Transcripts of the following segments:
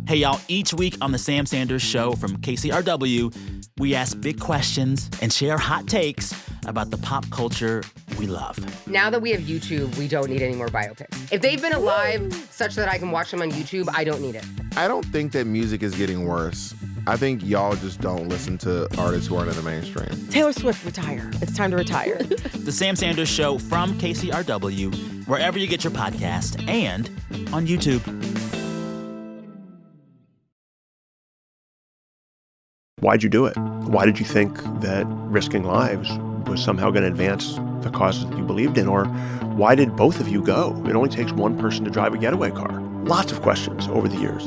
Hey, y'all, each week on The Sam Sanders Show from KCRW, we ask big questions and share hot takes about the pop culture we love. Now that we have YouTube, we don't need any more biopics. If they've been alive such that I can watch them on YouTube, I don't need it. I don't think that music is getting worse. I think y'all just don't listen to artists who aren't in the mainstream. Taylor Swift, retire. It's time to retire. The Sam Sanders Show from KCRW, wherever you get your podcast, and on YouTube. Why'd you do it? Why did you think that risking lives was somehow going to advance the causes that you believed in? Or why did both of you go? It only takes one person to drive a getaway car. Lots of questions over the years.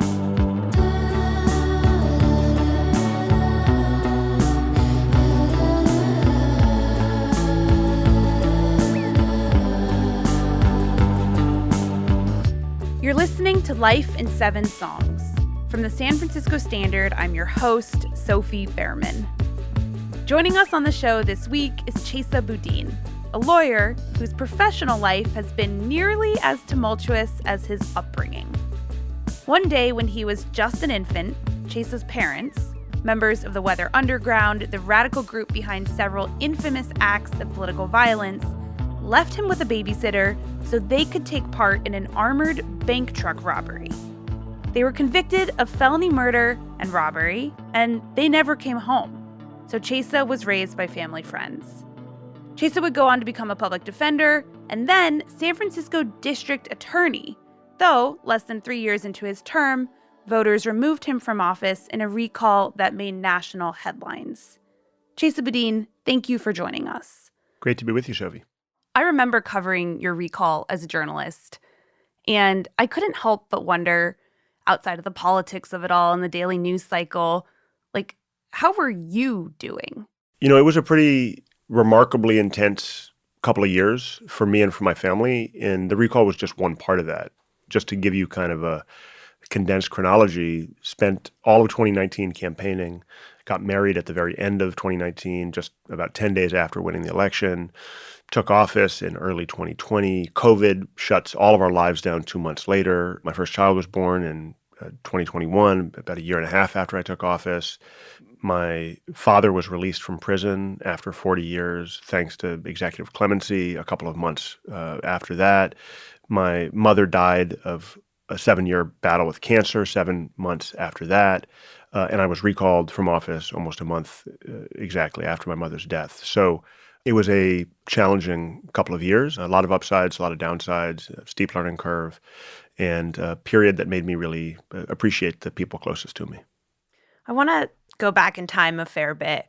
You're listening to Life in 7 Songs. From the San Francisco Standard, I'm your host, Sophie Behrman. Joining us on the show this week is Chesa Boudin, a lawyer whose professional life has been nearly as tumultuous as his upbringing. One day when he was just an infant, Chesa's parents, members of the Weather Underground, the radical group behind several infamous acts of political violence, left him with a babysitter so they could take part in an armored bank truck robbery. They were convicted of felony murder and robbery, and they never came home. So Chesa was raised by family friends. Chesa would go on to become a public defender and then San Francisco district attorney, though less than 3 years into his term, voters removed him from office in a recall that made national headlines. Chesa Boudin, thank you for joining us. Great to be with you, Sophie. I remember covering your recall as a journalist, and I couldn't help but wonder, outside of the politics of it all and the daily news cycle, like, how were you doing? You know, it was a pretty remarkably intense couple of years for me and for my family, and the recall was just one part of that. Just to give you kind of a condensed chronology, spent all of 2019 campaigning, got married at the very end of 2019, just about 10 days after winning the election, took office in early 2020. COVID shuts all of our lives down 2 months later. My first child was born in 2021, about a year and a half after I took office. My father was released from prison after 40 years, thanks to executive clemency, a couple of months after that. My mother died of a 7-year battle with cancer 7 months after that. And I was recalled from office almost a month exactly after my mother's death. So it was a challenging couple of years, a lot of upsides, a lot of downsides, a steep learning curve, and a period that made me really appreciate the people closest to me. I want to go back in time a fair bit.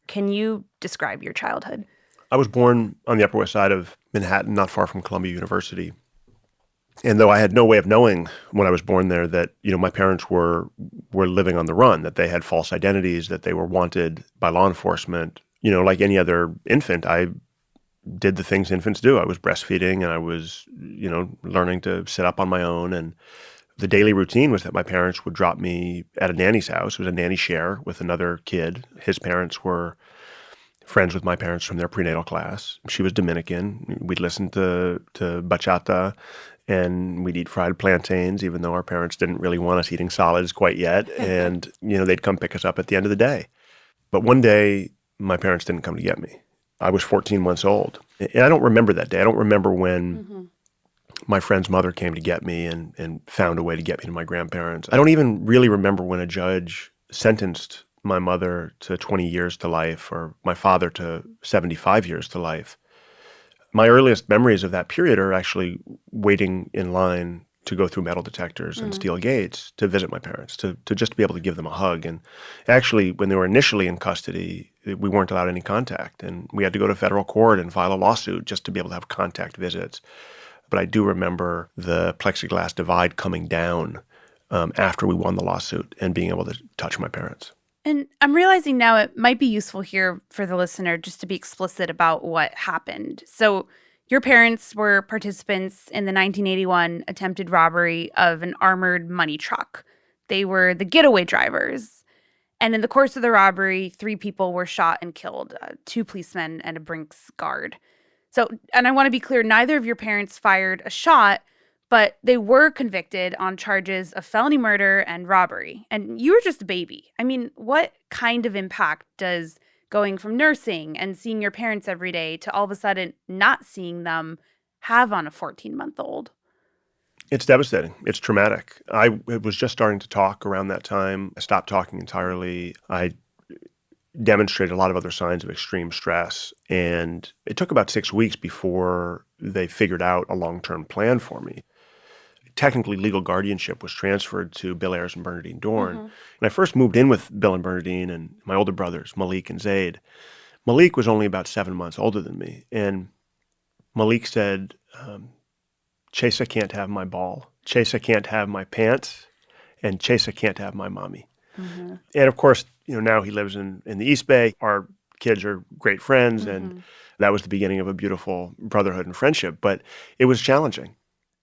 Can you describe your childhood? I was born on the Upper West Side of Manhattan, not far from Columbia University. And though I had no way of knowing when I was born there that, you know, my parents were living on the run, that they had false identities, that they were wanted by law enforcement, you know, like any other infant, I did the things infants do. I was breastfeeding and I was, you know, learning to sit up on my own. And the daily routine was that my parents would drop me at a nanny's house. It was a nanny share with another kid. His parents were friends with my parents from their prenatal class. She was Dominican. We'd listen to bachata and we'd eat fried plantains, even though our parents didn't really want us eating solids quite yet. And, you know, they'd come pick us up at the end of the day. But one day, my parents didn't come to get me. I was 14 months old. And I don't remember that day. I don't remember when my friend's mother came to get me and found a way to get me to my grandparents. I don't even really remember when a judge sentenced my mother to 20 years to life or my father to 75 years to life. My earliest memories of that period are actually waiting in line to go through metal detectors and steel gates to visit my parents, to just be able to give them a hug. And actually, when they were initially in custody, we weren't allowed any contact. And we had to go to federal court and file a lawsuit just to be able to have contact visits. But I do remember the plexiglass divide coming down after we won the lawsuit and being able to touch my parents. And I'm realizing now it might be useful here for the listener just to be explicit about what happened. So your parents were participants in the 1981 attempted robbery of an armored money truck. They were the getaway drivers. And in the course of the robbery, 3 people were shot and killed, 2 policemen and a Brinks guard. So, and I want to be clear, neither of your parents fired a shot, but they were convicted on charges of felony murder and robbery. And you were just a baby. I mean, what kind of impact does going from nursing and seeing your parents every day to all of a sudden not seeing them have on a 14-month-old? It's devastating. It's traumatic. I was just starting to talk around that time. I stopped talking entirely. I demonstrated a lot of other signs of extreme stress. And it took about 6 weeks before they figured out a long-term plan for me. Technically, legal guardianship was transferred to Bill Ayers and Bernadine Dorn. And I first moved in with Bill and Bernadine and my older brothers, Malik and Zaid. Malik was only about 7 months older than me. And Malik said, Chesa can't have my ball. Chesa can't have my pants. And Chesa can't have my mommy. And of course, now he lives in the East Bay. Our kids are great friends. And that was the beginning of a beautiful brotherhood and friendship. But it was challenging.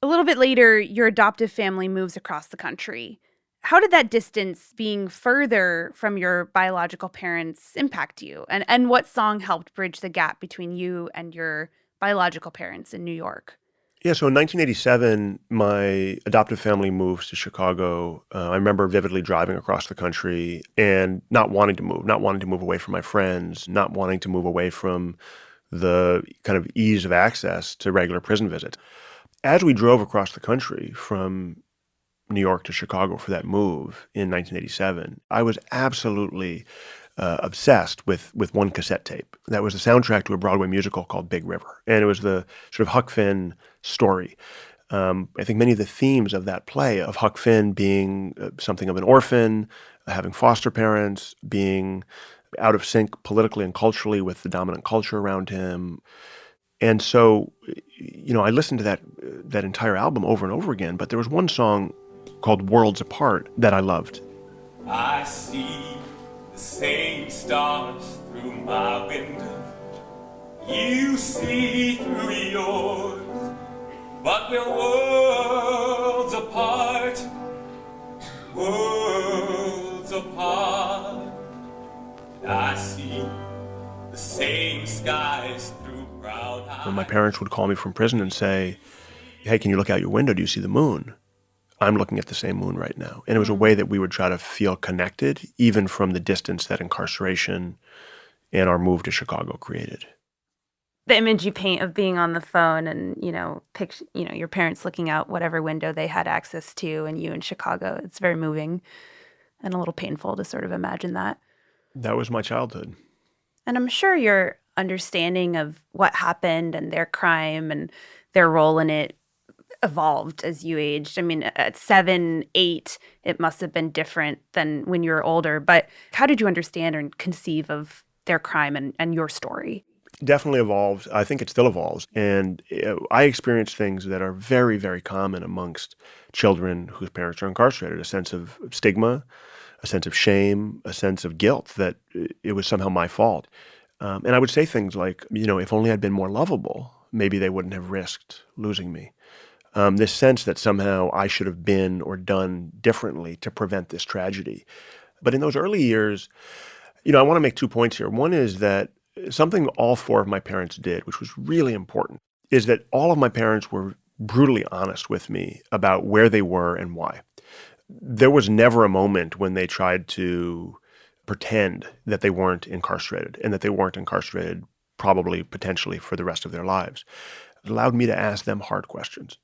A little bit later, your adoptive family moves across the country. How did that distance being further from your biological parents impact you? And what song helped bridge the gap between you and your biological parents in New York? Yeah, so in 1987, my adoptive family moves to Chicago. I remember vividly driving across the country and not wanting to move away from my friends, not wanting to move away from the kind of ease of access to regular prison visits. As we drove across the country from New York to Chicago for that move in 1987, I was absolutely obsessed with one cassette tape. That was the soundtrack to a Broadway musical called Big River. And it was the sort of Huck Finn story. I think many of the themes of that play, of Huck Finn being something of an orphan, having foster parents, being out of sync politically and culturally with the dominant culture around him. And so, I listened to that entire album over and over again, but there was one song called Worlds Apart that I loved. I see the same stars through my window. You see through yours, but we're worlds apart. Worlds apart. I see the same skies through brown eyes. When my parents would call me from prison and say, hey, can you look out your window? Do you see the moon? I'm looking at the same moon right now. And it was a way that we would try to feel connected, even from the distance that incarceration and our move to Chicago created. The image you paint of being on the phone and, picture, your parents looking out whatever window they had access to and you in Chicago, it's very moving and a little painful to sort of imagine that. That was my childhood. And I'm sure your understanding of what happened and their crime and their role in it evolved as you aged. I mean, at 7, 8, it must have been different than when you were older. But how did you understand and conceive of their crime and your story? Definitely evolved. I think it still evolves. And I experienced things that are very, very common amongst children whose parents are incarcerated. A sense of stigma, a sense of shame, a sense of guilt that it was somehow my fault. And I would say things like, if only I'd been more lovable, maybe they wouldn't have risked losing me. This sense that somehow I should have been or done differently to prevent this tragedy. But in those early years, I want to make 2 points here. One is that something all 4 of my parents did, which was really important, is that all of my parents were brutally honest with me about where they were and why. There was never a moment when they tried to pretend that they weren't incarcerated and that they weren't incarcerated probably potentially for the rest of their lives. It allowed me to ask them hard questions.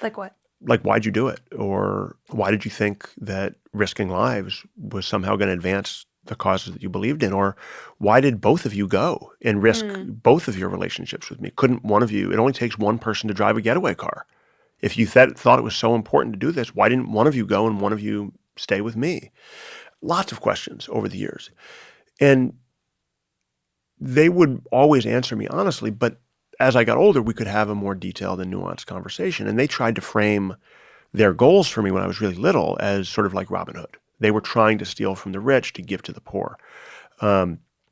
Like what? Like, why'd you do it? Or why did you think that risking lives was somehow going to advance the causes that you believed in? Or why did both of you go and risk both of your relationships with me? Couldn't one of you, it only takes one person to drive a getaway car. If you thought it was so important to do this, why didn't one of you go and one of you stay with me? Lots of questions over the years. And they would always answer me honestly, but as I got older, we could have a more detailed and nuanced conversation. And they tried to frame their goals for me when I was really little as sort of like Robin Hood. They were trying to steal from the rich to give to the poor.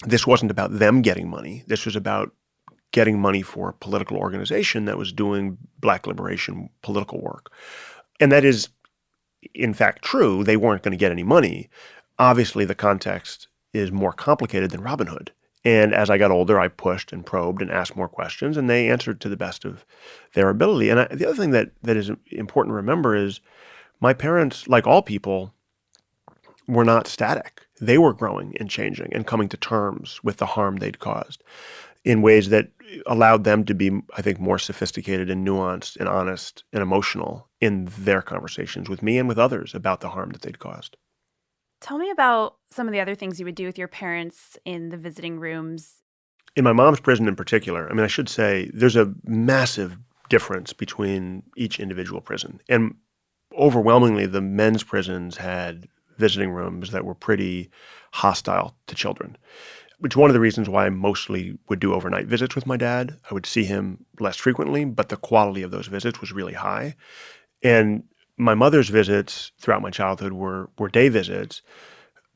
This wasn't about them getting money. This was about getting money for a political organization that was doing Black liberation political work. And that is, in fact, true. They weren't going to get any money. Obviously, the context is more complicated than Robin Hood. And as I got older, I pushed and probed and asked more questions, and they answered to the best of their ability. And the other thing that is important to remember is my parents, like all people, were not static. They were growing and changing and coming to terms with the harm they'd caused in ways that allowed them to be, I think, more sophisticated and nuanced and honest and emotional in their conversations with me and with others about the harm that they'd caused. Tell me about some of the other things you would do with your parents in the visiting rooms. In my mom's prison in particular, I mean, I should say there's a massive difference between each individual prison. And overwhelmingly, the men's prisons had visiting rooms that were pretty hostile to children, which is one of the reasons why I mostly would do overnight visits with my dad. I would see him less frequently, but the quality of those visits was really high. And my mother's visits throughout my childhood were day visits,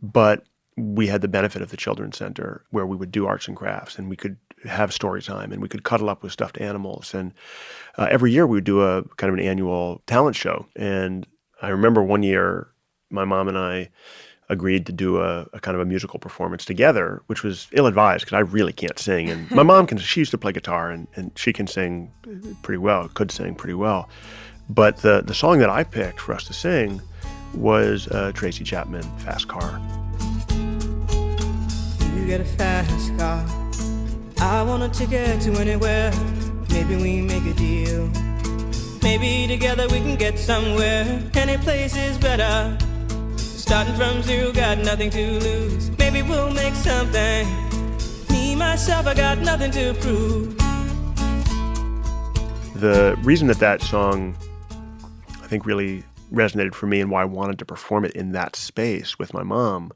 but we had the benefit of the Children's Center where we would do arts and crafts and we could have story time and we could cuddle up with stuffed animals. And every year we would do a kind of an annual talent show. And I remember one year my mom and I agreed to do a kind of a musical performance together, which was ill-advised because I really can't sing. And my mom she used to play guitar and she can sing pretty well, could sing pretty well. But the song that I picked for us to sing was Tracy Chapman, Fast Car. You get a fast car. I want a ticket to anywhere. Maybe we make a deal. Maybe together we can get somewhere. Any place is better. Starting from zero, got nothing to lose. Maybe we'll make something. Me, myself, I got nothing to prove. The reason that song, I think, really resonated for me and why I wanted to perform it in that space with my mom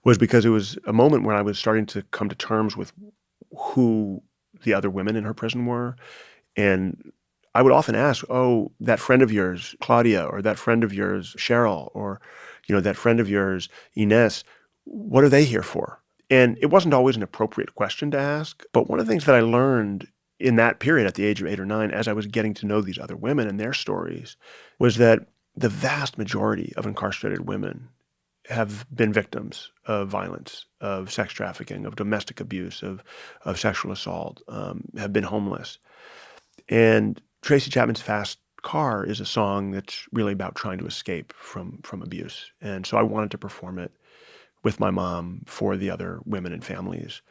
was because it was a moment when I was starting to come to terms with who the other women in her prison were. And I would often ask, oh, that friend of yours, Claudia, or that friend of yours, Cheryl, or, that friend of yours, Ines, what are they here for? And it wasn't always an appropriate question to ask. But one of the things that I learned in that period at the age of 8 or 9, as I was getting to know these other women and their stories, was that the vast majority of incarcerated women have been victims of violence, of sex trafficking, of domestic abuse, of sexual assault, have been homeless. And Tracy Chapman's Fast Car is a song that's really about trying to escape from abuse. And so I wanted to perform it with my mom for the other women and families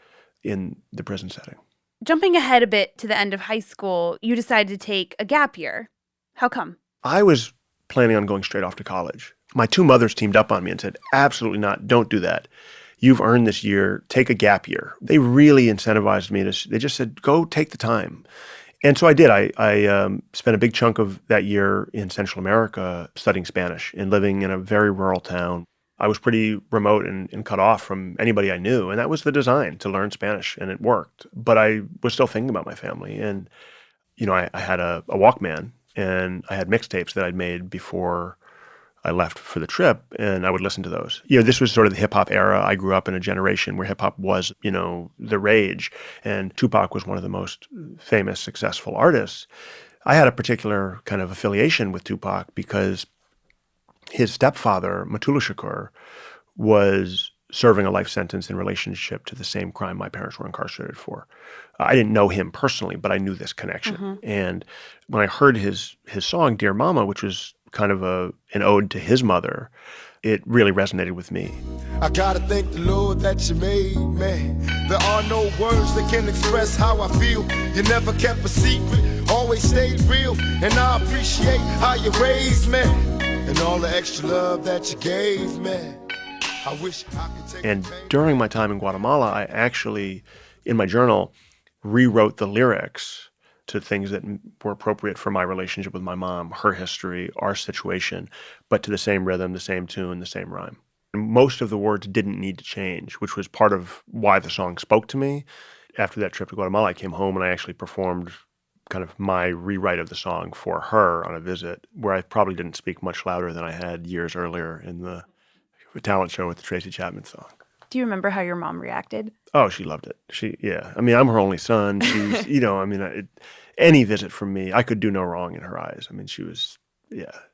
in the prison setting. Jumping ahead a bit to the end of high school, you decided to take a gap year. How come? I was planning on going straight off to college. My two mothers teamed up on me and said, absolutely not, don't do that. You've earned this year, take a gap year. They really incentivized me. They just said, go take the time. And so I did. I spent a big chunk of that year in Central America studying Spanish and living in a very rural town. I was pretty remote and cut off from anybody I knew. And that was the design, to learn Spanish, and it worked. But I was still thinking about my family. And, I had a Walkman, and I had mixtapes that I'd made before I left for the trip, and I would listen to those. This was sort of the hip-hop era. I grew up in a generation where hip-hop was, the rage, and Tupac was one of the most famous, successful artists. I had a particular kind of affiliation with Tupac because his stepfather, Matula Shakur, was serving a life sentence in relationship to the same crime my parents were incarcerated for. I didn't know him personally, but I knew this connection. Mm-hmm. And when I heard his song, Dear Mama, which was kind of an ode to his mother, it really resonated with me. I gotta thank the Lord that you made me. There are no words that can express how I feel. You never kept a secret, always stayed real. And I appreciate how you raised me and all the extra love that you gave me. I wish I could take. And during my time in Guatemala, I actually, in my journal, rewrote the lyrics to things that were appropriate for my relationship with my mom, her history, our situation, but to the same rhythm, the same tune, the same rhyme. And most of the words didn't need to change, which was part of why the song spoke to me. After that trip to Guatemala, I came home and I actually performed kind of my rewrite of the song for her on a visit, where I probably didn't speak much louder than I had years earlier in the talent show with the Tracy Chapman song. Do you remember how your mom reacted? Oh, she loved it. I mean, I'm her only son. She's, any visit from me, I could do no wrong in her eyes. I mean, she was,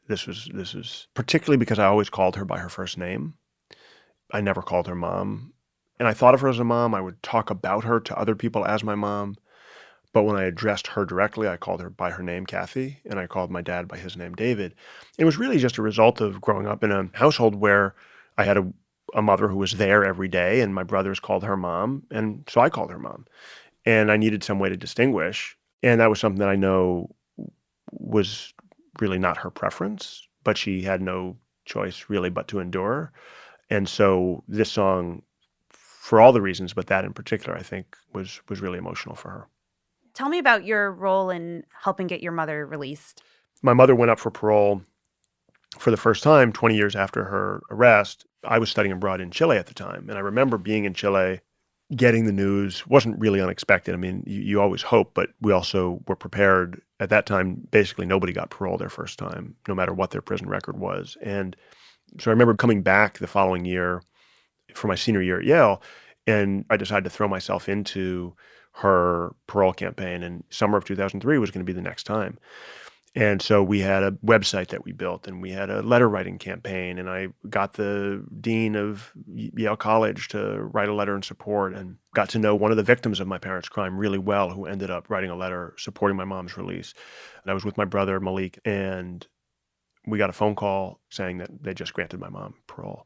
this was particularly because I always called her by her first name. I never called her mom. And I thought of her as a mom. I would talk about her to other people as my mom. But when I addressed her directly, I called her by her name, Kathy, and I called my dad by his name, David. It was really just a result of growing up in a household where I had a mother who was there every day, and my brothers called her mom, and so I called her mom. And I needed some way to distinguish, and that was something that I know was really not her preference, but she had no choice really but to endure. And so this song, for all the reasons, but that in particular, I think was really emotional for her. Tell me about your role in helping get your mother released. My mother went up for parole for the first time 20 years after her arrest. I was studying abroad in Chile at the time, and I remember being in Chile, getting the news. Wasn't really unexpected. I mean, you always hope, but we also were prepared. At that time, basically nobody got parole their first time, no matter what their prison record was. And so I remember coming back the following year for my senior year at Yale, and I decided to throw myself into her parole campaign, and summer of 2003 was going to be the next time. And so we had a website that we built, and we had a letter writing campaign, and I got the dean of Yale College to write a letter in support, and got to know one of the victims of my parents' crime really well, who ended up writing a letter supporting my mom's release. And I was with my brother, Malik, and we got a phone call saying that they just granted my mom parole.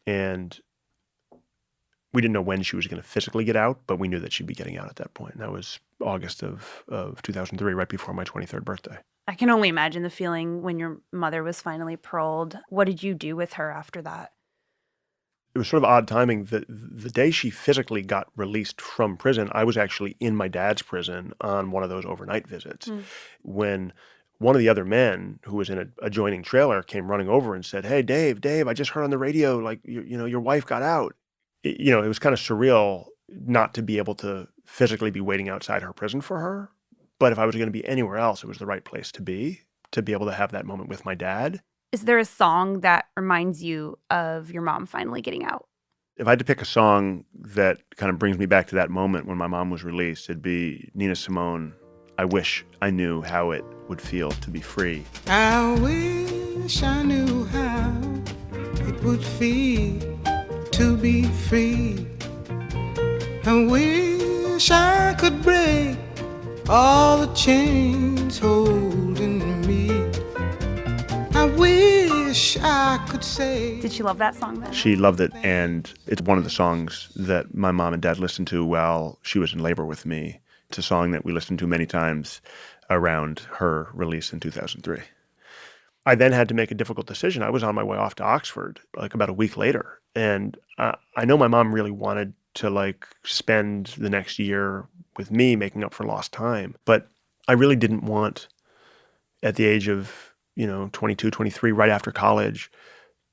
And we didn't know when she was going to physically get out, but we knew that she'd be getting out at that point. And that was August of 2003, right before my 23rd birthday. I can only imagine the feeling when your mother was finally paroled. What did you do with her after that? It was sort of odd timing. The day she physically got released from prison, I was actually in my dad's prison on one of those overnight visits. When one of the other men who was in an adjoining trailer came running over and said, "Hey, Dave, I just heard on the radio, like, your wife got out." It was kind of surreal not to be able to physically be waiting outside her prison for her. But if I was going to be anywhere else, it was the right place to be able to have that moment with my dad. Is there a song that reminds you of your mom finally getting out? If I had to pick a song that kind of brings me back to that moment when my mom was released, it'd be Nina Simone, "I Wish I Knew How It Would Feel to Be Free." I wish I knew how it would feel to be free. I wish I could break all the chains holding me. I wish I could say. Did she love that song then? She loved it, and it's one of the songs that my mom and dad listened to while she was in labor with me. It's a song that we listened to many times around her release in 2003. I then had to make a difficult decision. I was on my way off to Oxford, like about a week later. And I know my mom really wanted to spend the next year with me making up for lost time. But I really didn't want, at the age of, 22, 23, right after college,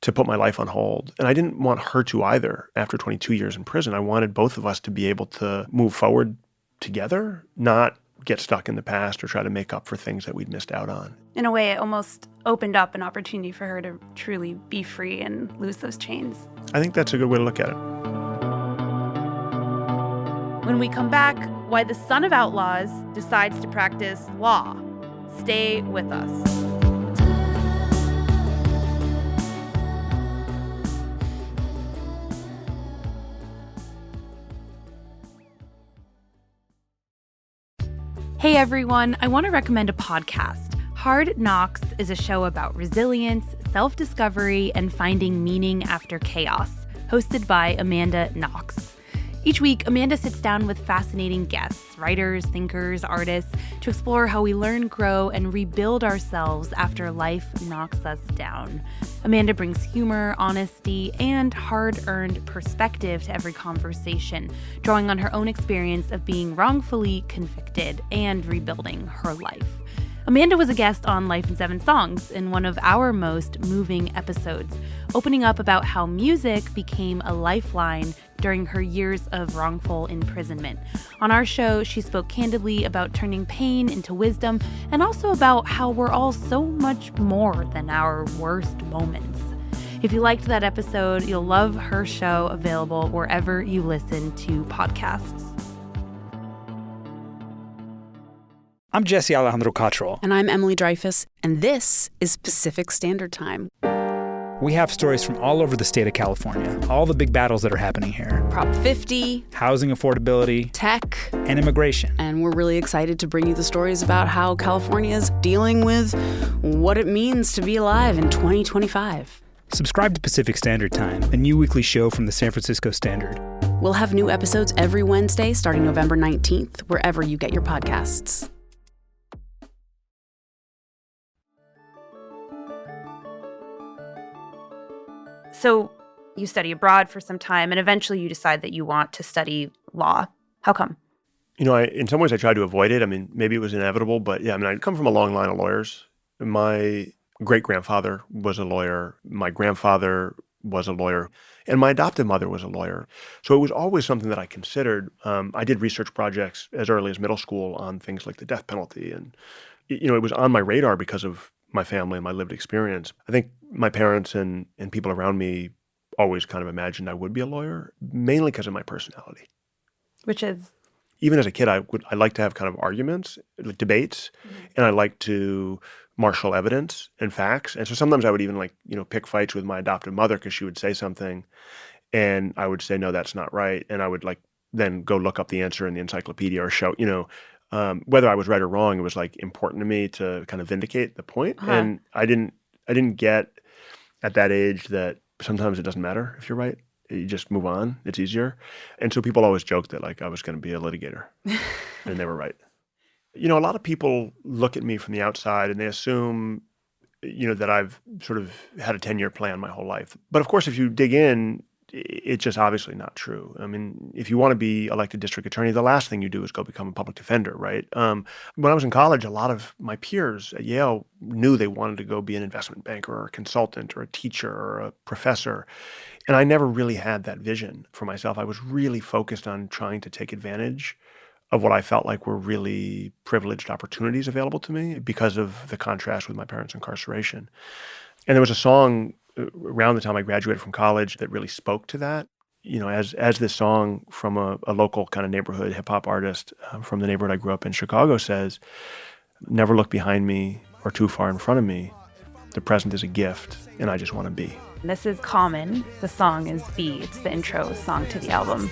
to put my life on hold. And I didn't want her to either after 22 years in prison. I wanted both of us to be able to move forward together, not get stuck in the past or try to make up for things that we'd missed out on. In a way, it almost opened up an opportunity for her to truly be free and lose those chains. I think that's a good way to look at it. When we come back, why the son of outlaws decides to practice law. Stay with us. Hey everyone, I want to recommend a podcast. Hard Knocks is a show about resilience, self-discovery, and finding meaning after chaos, hosted by Amanda Knox. Each week, Amanda sits down with fascinating guests, writers, thinkers, artists, to explore how we learn, grow, and rebuild ourselves after life knocks us down. Amanda brings humor, honesty, and hard-earned perspective to every conversation, drawing on her own experience of being wrongfully convicted and rebuilding her life. Amanda was a guest on Life in 7 Songs in one of our most moving episodes, opening up about how music became a lifeline during her years of wrongful imprisonment. On our show, she spoke candidly about turning pain into wisdom and also about how we're all so much more than our worst moments. If you liked that episode, you'll love her show, available wherever you listen to podcasts. I'm Jesse Alejandro Cottrell. And I'm Emily Dreyfus, and this is Pacific Standard Time. We have stories from all over the state of California, all the big battles that are happening here. Prop 50, housing affordability, tech, and immigration. And we're really excited to bring you the stories about how California is dealing with what it means to be alive in 2025. Subscribe to Pacific Standard Time, a new weekly show from the San Francisco Standard. We'll have new episodes every Wednesday starting November 19th, wherever you get your podcasts. So you study abroad for some time, and eventually you decide that you want to study law. How come? You know, in some ways I tried to avoid it. I mean, maybe it was inevitable, but yeah, I mean, I come from a long line of lawyers. My great-grandfather was a lawyer. My grandfather was a lawyer. And my adoptive mother was a lawyer. So it was always something that I considered. I did research projects as early as middle school on things like the death penalty. And, you know, it was on my radar because of my family and my lived experience. I think my parents and people around me always kind of imagined I would be a lawyer, mainly because of my personality. Which is? Even as a kid, I like to have kind of arguments, like debates, and I like to marshal evidence and facts. And so sometimes I would even pick fights with my adoptive mother because she would say something and I would say, no, that's not right. And I would then go look up the answer in the encyclopedia or show, whether I was right or wrong, it was important to me to kind of vindicate the point. Uh-huh. And I didn't get at that age that sometimes it doesn't matter if you're right. You just move on. It's easier. And so people always joked that I was going to be a litigator and they were right. You know, a lot of people look at me from the outside and they assume, that I've sort of had a 10-year plan my whole life. But of course, if you dig in, it's just obviously not true. I mean, if you want to be elected district attorney, the last thing you do is go become a public defender, right? When I was in college, a lot of my peers at Yale knew they wanted to go be an investment banker or a consultant or a teacher or a professor. And I never really had that vision for myself. I was really focused on trying to take advantage of what I felt like were really privileged opportunities available to me because of the contrast with my parents' incarceration. And there was a song around the time I graduated from college that really spoke to that. You know, as this song from a local kind of neighborhood hip-hop artist from the neighborhood I grew up in, Chicago, says, "Never look behind me or too far in front of me. The present is a gift, and I just want to be." This is Common. The song is B. It's the intro song to the album.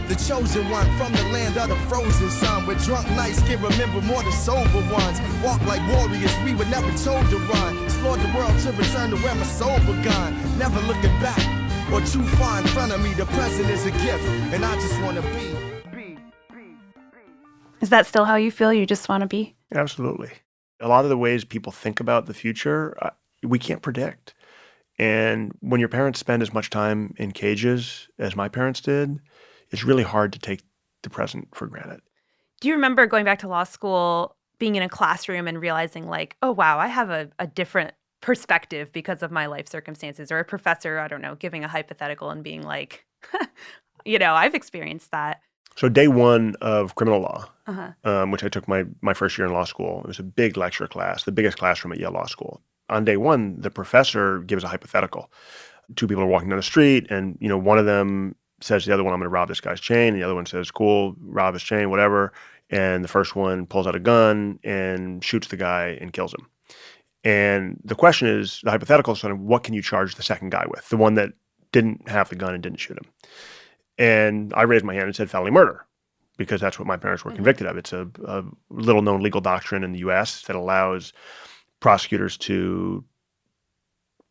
The chosen one from the land of the frozen sun, where drunk nights can remember more than sober ones. Walk like warriors, we were never told to run. Explored the world to return to where my soul begun. Never looking back or too far in front of me. The present is a gift, and I just want to be. Is that still how you feel? You just want to be? Absolutely. A lot of the ways people think about the future, we can't predict. And when your parents spend as much time in cages as my parents did, it's really hard to take the present for granted. Do you remember going back to law school, being in a classroom and realizing oh, wow, I have a different perspective because of my life circumstances, or a professor, I don't know, giving a hypothetical and being I've experienced that. So day one of criminal law, which I took my first year in law school, it was a big lecture class, the biggest classroom at Yale Law School. On day one, the professor gives a hypothetical. Two people are walking down the street, and one of them says to the other one, "I'm going to rob this guy's chain," and the other one says, "Cool, rob his chain, whatever." And the first one pulls out a gun and shoots the guy and kills him. And the question is, the hypothetical is sort of, what can you charge the second guy with, the one that didn't have the gun and didn't shoot him? And I raised my hand and said felony murder, because that's what my parents were convicted of. It's a little-known legal doctrine in the U.S. that allows prosecutors to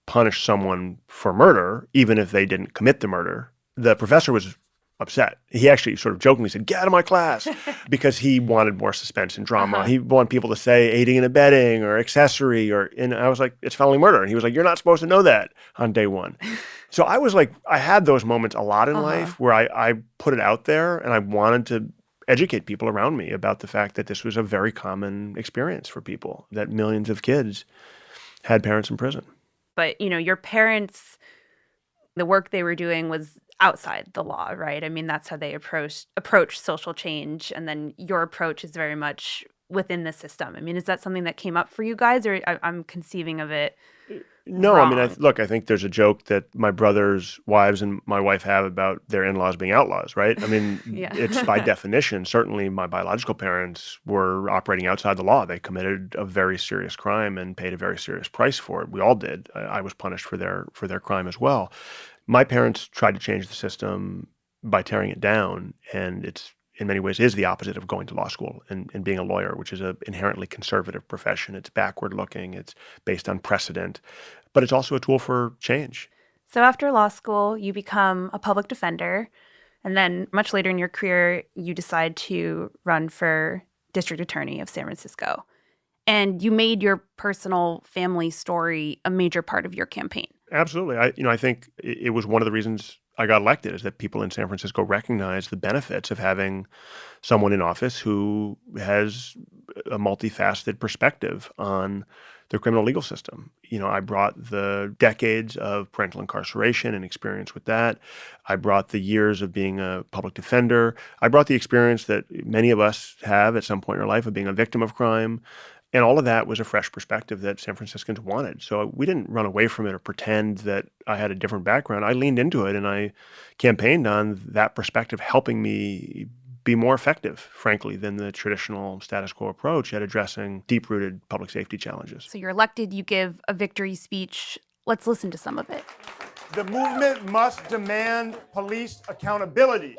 punish someone for murder, even if they didn't commit the murder. The professor was upset. He actually sort of jokingly said, "Get out of my class," because he wanted more suspense and drama. Uh-huh. He wanted people to say aiding and abetting or accessory, and I was like, "It's felony murder." And he was like, "You're not supposed to know that on day one." So I was I had those moments a lot in life where I put it out there and I wanted to educate people around me about the fact that this was a very common experience for people, that millions of kids had parents in prison. But, your parents, the work they were doing was outside the law, right? I mean, that's how they approach social change. And then your approach is very much within the system. I mean, is that something that came up for you guys, or I'm conceiving of it No, wrong? I mean, I think there's a joke that my brother's wives and my wife have about their in-laws being outlaws, right? I mean, Yeah. it's by definition, certainly my biological parents were operating outside the law. They committed a very serious crime and paid a very serious price for it. We all did. I was punished for their crime as well. My parents tried to change the system by tearing it down, and it's in many ways is the opposite of going to law school and being a lawyer, which is an inherently conservative profession. It's backward looking. It's based on precedent, but it's also a tool for change. So after law school, you become a public defender. And then much later in your career, you decide to run for district attorney of San Francisco. And you made your personal family story a major part of your campaign. Absolutely. I think it was one of the reasons I got elected is that people in San Francisco recognize the benefits of having someone in office who has a multifaceted perspective on the criminal legal system. I brought the decades of parental incarceration and experience with that. I brought the years of being a public defender. I brought the experience that many of us have at some point in our life of being a victim of crime. And all of that was a fresh perspective that San Franciscans wanted. So we didn't run away from it or pretend that I had a different background. I leaned into it and I campaigned on that perspective, helping me be more effective, frankly, than the traditional status quo approach at addressing deep-rooted public safety challenges. So you're elected, you give a victory speech. Let's listen to some of it. The movement must demand police accountability.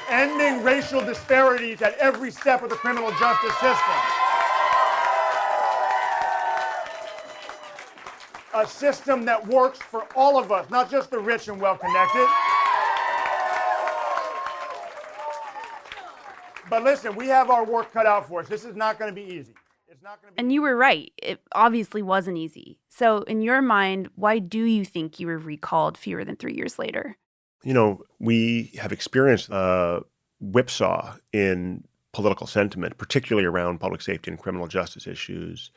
Ending racial disparities at every step of the criminal justice system. A system that works for all of us, not just the rich and well-connected. But listen, we have our work cut out for us. This is not going to be easy. It's not going to be And you were right. It obviously wasn't easy. So in your mind, why do you think you were recalled fewer than 3 years later? We have experienced a whipsaw in political sentiment, particularly around public safety and criminal justice issues,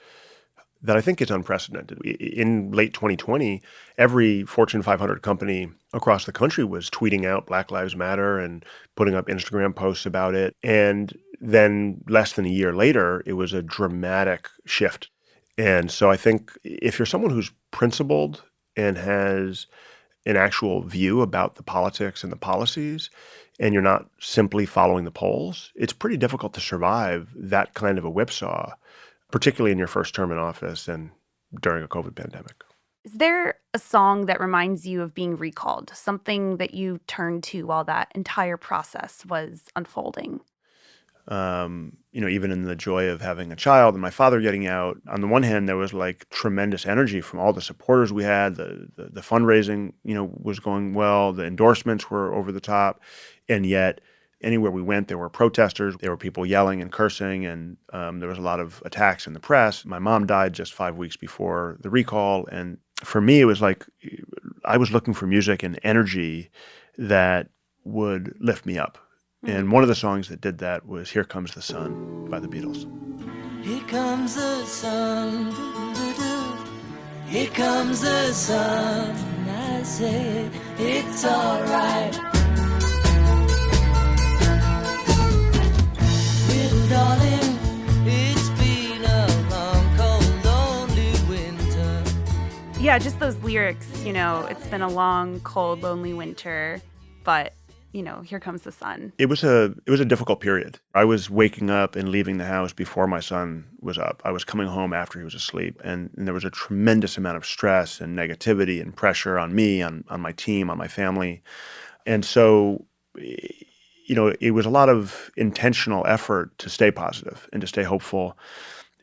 that I think is unprecedented. In late 2020, every Fortune 500 company across the country was tweeting out Black Lives Matter and putting up Instagram posts about it. And then less than a year later, it was a dramatic shift. And so I think if you're someone who's principled and has an actual view about the politics and the policies, and you're not simply following the polls, it's pretty difficult to survive that kind of a whipsaw, particularly in your first term in office and during a COVID pandemic. Is there a song that reminds you of being recalled, something that you turned to while that entire process was unfolding? Even in the joy of having a child and my father getting out, on the one hand, there was like tremendous energy from all the supporters we had. The fundraising, was going well. The endorsements were over the top. And yet anywhere we went, there were protesters. There were people yelling and cursing. And there was a lot of attacks in the press. My mom died just 5 weeks before the recall. And for me, it was like I was looking for music and energy that would lift me up. And one of the songs that did that was Here Comes the Sun by the Beatles. Here comes the sun, here comes the sun, I say it's all right. Little darling, it's been a long, cold, lonely winter. Yeah, just those lyrics, it's been a long, cold, lonely winter, but here comes the sun. It was a difficult period. I was waking up and leaving the house before my son was up. I was coming home after he was asleep, and there was a tremendous amount of stress and negativity and pressure on me, on my team, on my family. And so, it was a lot of intentional effort to stay positive and to stay hopeful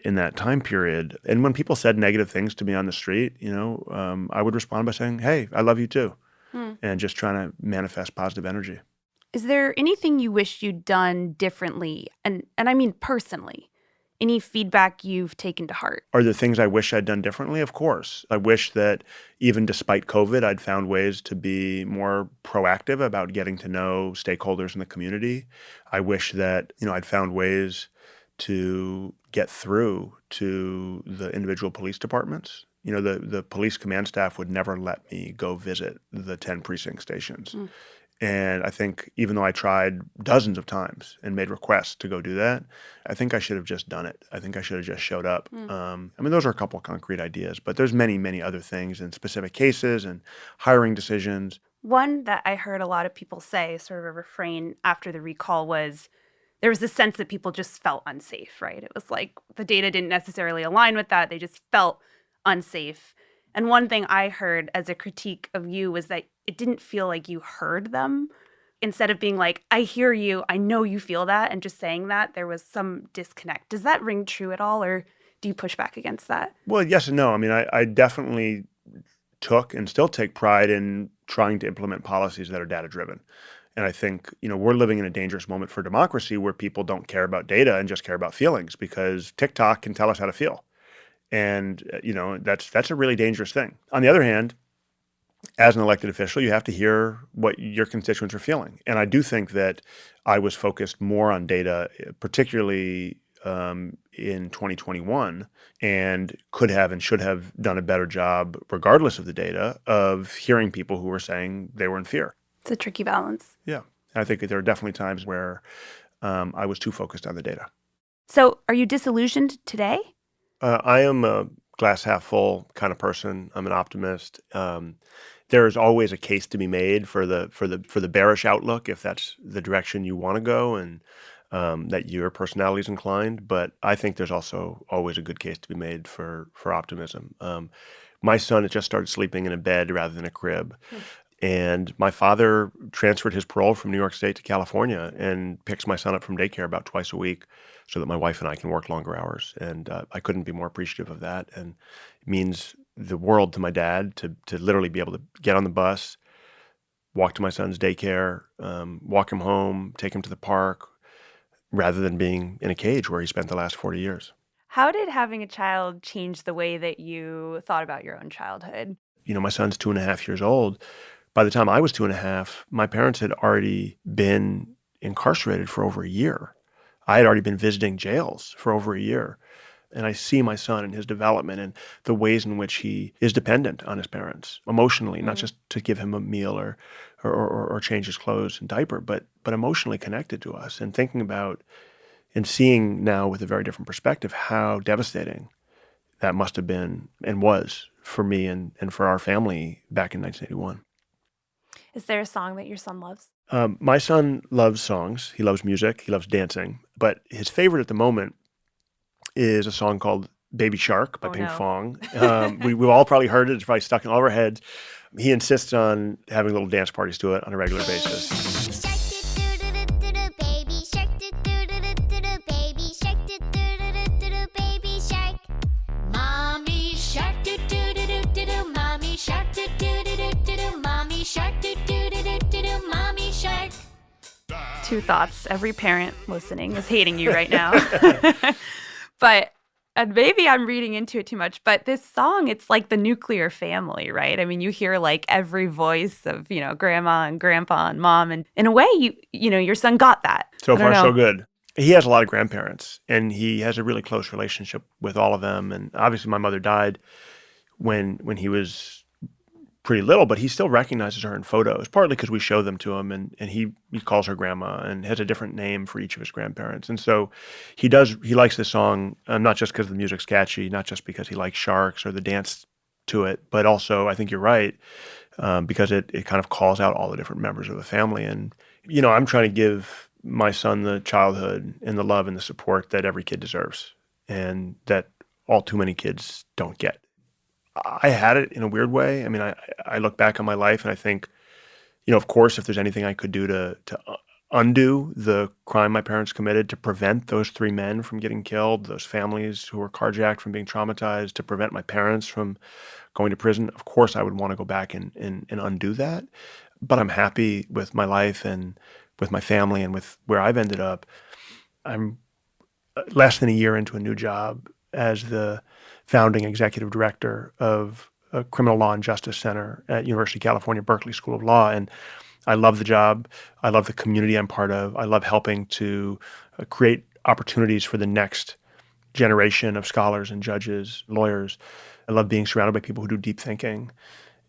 in that time period. And when people said negative things to me on the street, I would respond by saying, hey, I love you too. And just trying to manifest positive energy. Is there anything you wish you'd done differently? And I mean personally, any feedback you've taken to heart? Are there things I wish I'd done differently? Of course. I wish that even despite COVID, I'd found ways to be more proactive about getting to know stakeholders in the community. I wish that, I'd found ways to get through to the individual police departments. The police command staff would never let me go visit the 10 precinct stations. And I think even though I tried dozens of times and made requests to go do that, I think I should have just done it. I think I should have just showed up. I mean, those are a couple of concrete ideas, but there's many, many other things in specific cases and hiring decisions. One that I heard a lot of people say, sort of a refrain after the recall, was there was this sense that people just felt unsafe, right? It was like the data didn't necessarily align with that. They just felt unsafe. And one thing I heard as a critique of you was that it didn't feel like you heard them. Instead of being like, I hear you, I know you feel that, and just saying that, there was some disconnect. Does that ring true at all, or do you push back against that? Well, yes and no. I mean, I definitely took and still take pride in trying to implement policies that are data-driven. And I think, we're living in a dangerous moment for democracy where people don't care about data and just care about feelings, because TikTok can tell us how to feel. And, that's a really dangerous thing. On the other hand, as an elected official, you have to hear what your constituents are feeling. And I do think that I was focused more on data, particularly in 2021, and could have and should have done a better job, regardless of the data, of hearing people who were saying they were in fear. It's a tricky balance. Yeah. I think that there are definitely times where I was too focused on the data. So are you disillusioned today? I am a glass half full kind of person. I'm an optimist. There is always a case to be made for the bearish outlook, if that's the direction you want to go and that your personality is inclined. But I think there's also always a good case to be made for optimism. My son had just started sleeping in a bed rather than a crib. And my father transferred his parole from New York State to California and picks my son up from daycare about twice a week so that my wife and I can work longer hours. And I couldn't be more appreciative of that. And it means the world to my dad to literally be able to get on the bus, walk to my son's daycare, walk him home, take him to the park, rather than being in a cage where he spent the last 40 years. How did having a child change the way that you thought about your own childhood? My son's 2.5 years old. By the time I was 2.5, my parents had already been incarcerated for over a year. I had already been visiting jails for over a year. And I see my son and his development and the ways in which he is dependent on his parents emotionally, not just to give him a meal or change his clothes and diaper, but emotionally connected to us, and thinking about and seeing now with a very different perspective how devastating that must have been and was for me and for our family back in 1981. Is there a song that your son loves? My son loves songs. He loves music. He loves dancing. But his favorite at the moment is a song called Baby Shark by Pinkfong. We've all probably heard it. It's probably stuck in all of our heads. He insists on having little dance parties to it on a regular basis. Two thoughts. Every parent listening is hating you right now. But and maybe I'm reading into it too much, but this song, it's like the nuclear family, right? I mean, you hear like every voice of, grandma and grandpa and mom. And in a way, your son got that. So far, so good. He has a lot of grandparents, and he has a really close relationship with all of them. And obviously, my mother died when he was pretty little, but he still recognizes her in photos, partly because we show them to him, and he calls her grandma and has a different name for each of his grandparents. And so he likes this song, not just because the music's catchy, not just because he likes sharks or the dance to it, but also, I think you're right, because it kind of calls out all the different members of the family. And, I'm trying to give my son the childhood and the love and the support that every kid deserves, and that all too many kids don't get. I had it in a weird way. I mean, I look back on my life and I think, of course, if there's anything I could do to undo the crime my parents committed, to prevent those 3 men from getting killed, those families who were carjacked from being traumatized, to prevent my parents from going to prison, of course I would want to go back and undo that. But I'm happy with my life and with my family and with where I've ended up. I'm less than a year into a new job as the founding executive director of a criminal law and justice center at University of California, Berkeley School of Law. And I love the job. I love the community I'm part of. I love helping to create opportunities for the next generation of scholars and judges, lawyers. I love being surrounded by people who do deep thinking.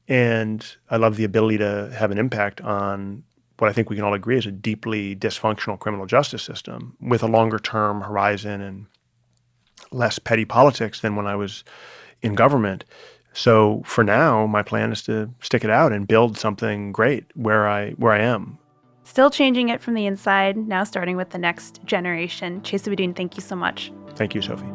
And I love the ability to have an impact on what I think we can all agree is a deeply dysfunctional criminal justice system with a longer-term horizon and less petty politics than when I was in government. So for now, my plan is to stick it out and build something great where I am. Still changing it from the inside, now starting with the next generation. Chesa Boudin, thank you so much. Thank you, Sophie.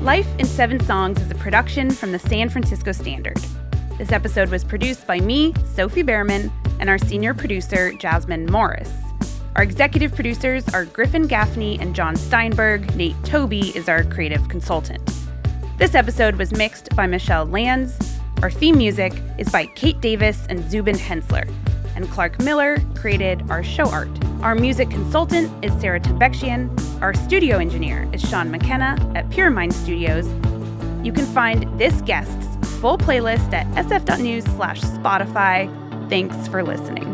Life in 7 Songs is a production from the San Francisco Standard. This episode was produced by me, Sophie Behrman, and our senior producer, Jasmine Morris. Our executive producers are Griffin Gaffney and John Steinberg. Nate Toby is our creative consultant. This episode was mixed by Michelle Lanz. Our theme music is by Kate Davis and Zubin Hensler. And Clark Miller created our show art. Our music consultant is Sarah Tembekshian. Our studio engineer is Sean McKenna at Pure Mind Studios. You can find this guest's full playlist at sf.news/Spotify. Thanks for listening.